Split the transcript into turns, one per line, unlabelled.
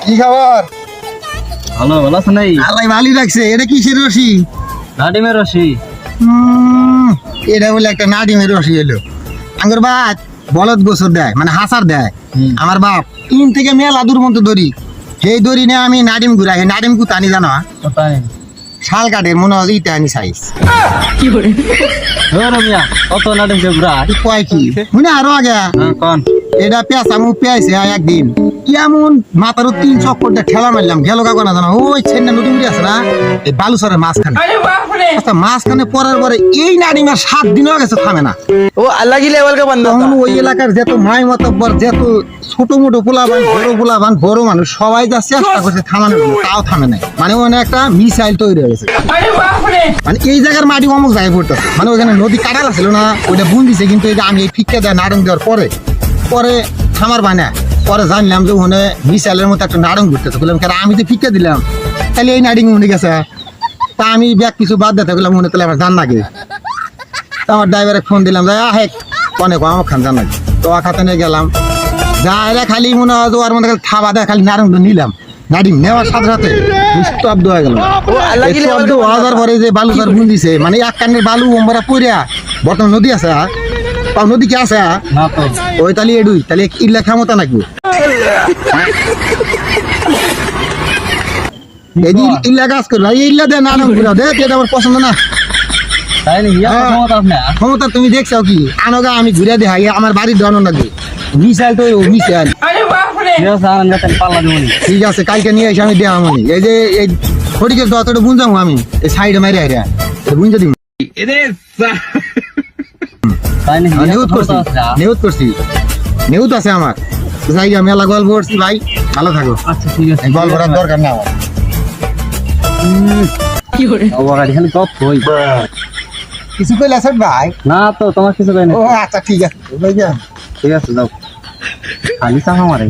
কি খবর?
ভালো ভালো আছে নাই?
আল্লাহ ভালোই রাখছে। এটা কিসের রশি?
নাডিমের রশি।
এটা বলে একটা নাডিমের রশি এলো। আঙ্গুর বাদ বলদ গোসর দেয়, মানে হাসার দেয়। আমার বাপ তিন থেকে মেলা দূর মতো দড়ি, সেই দড়ি নিয়ে আমি নাডিম ঘুরাই। নাডিম কু টানি জানো? শাল কাঠের মনে হয় ইটা আনি সাইজ।
কত নাডিম ঘুরা
কয় কি মনে আরো আগে
কোন
এটা পেঁচা মুখ পেয়েছে একদিন এমন মাথার 3 চক্কর ঠেলা মারলাম গেল কাকো না জানো ওই ছেন্না নদী উঠে আছে না এই বালুচরের মাঝখানে। আচ্ছা মাঝখানে পড়ার পরে এই নাড়িমার 7 দিনও গেছে থামে না।
ও আল্লাহ কি লেভেল কা বান্দা
তখন ওই এলাকার যত মাই মতব্বর যত ছোট মোটো পোলাবান বড় মানুষ সবাই যা চেষ্টা করছে থামানোর জন্য, তাও থামে নাই। মানে ওখানে একটা মিসাইল তৈরি হয়ে গেছে। মানে এই জায়গার মাটি অমুক জায়গায় পড়তেছে, মানে ওখানে নদী কাটালা ছিল না, ওইটা বুন দিছে। কিন্তু এই যে আমি এই ফিক্কা দেয় নাড়ং দেওয়ার পরে থামার বানা পরে জানলাম যে ওখানে মিসাইলের মতো একটা নাড়ং ঘুরতেছে। বললাম কেন আমি তো ফিক্কা দিলাম, তাহলে এই নাড়িং মনে গেছে। তা আমি ব্যাগ কিছু বাদ দিতে গেলাম মনে তাহলে আমার জান নাকি। আমার ড্রাইভারে ফোন দিলাম যে হেক অনেক আমার খান জান নাকি। তো খাতে নিয়ে গেলাম, যা এলে খালি মনে হয় ওর মধ্যে থাবা দেয়, খালি নাড়ং নিলাম। নাড়িং নেওয়ার সাথে সাথে স্তব্ধ হয়ে গেল। স্তব্ধ হওয়ার পরে যে বালু সার বুন দিছে, মানে এক কানের বালু ওমরা পড়িয়া বর্তমান নদী আছে, নদী কি আছে ওই তাহলে এডুই তাহলে ইল্লা ক্ষমতা নাকি ইল্লা কাজ করবে ইল্লা দে না ঘুরা দে এটা আমার পছন্দ না। ক্ষমতা তুমি দেখছো কি আনোগা আমি ঘুরে দেখাই আমার বাড়ির ধরন লাগবে মিসাইল তো মিসাইল। ঠিক আছে কালকে নিয়ে এসে আমি দেওয়া মনে এই যে এই ফটিকের দতটা বুঝাবো আমি এই সাইডে মারি হাইরা বুঝতে দিব। নিউজ আছে আমার জায়গা মেলা গল্প করছি ভাই, ভালো থাকো।
আচ্ছা ঠিক আছে,
গল্প করার দরকার না আমার। কিছু কইলে আছে ভাই?
না তো তোমার কিছু কই না।
ও আচ্ছা ঠিক আছে
ঠিক আছে যাও, খালি চাপ আমারে।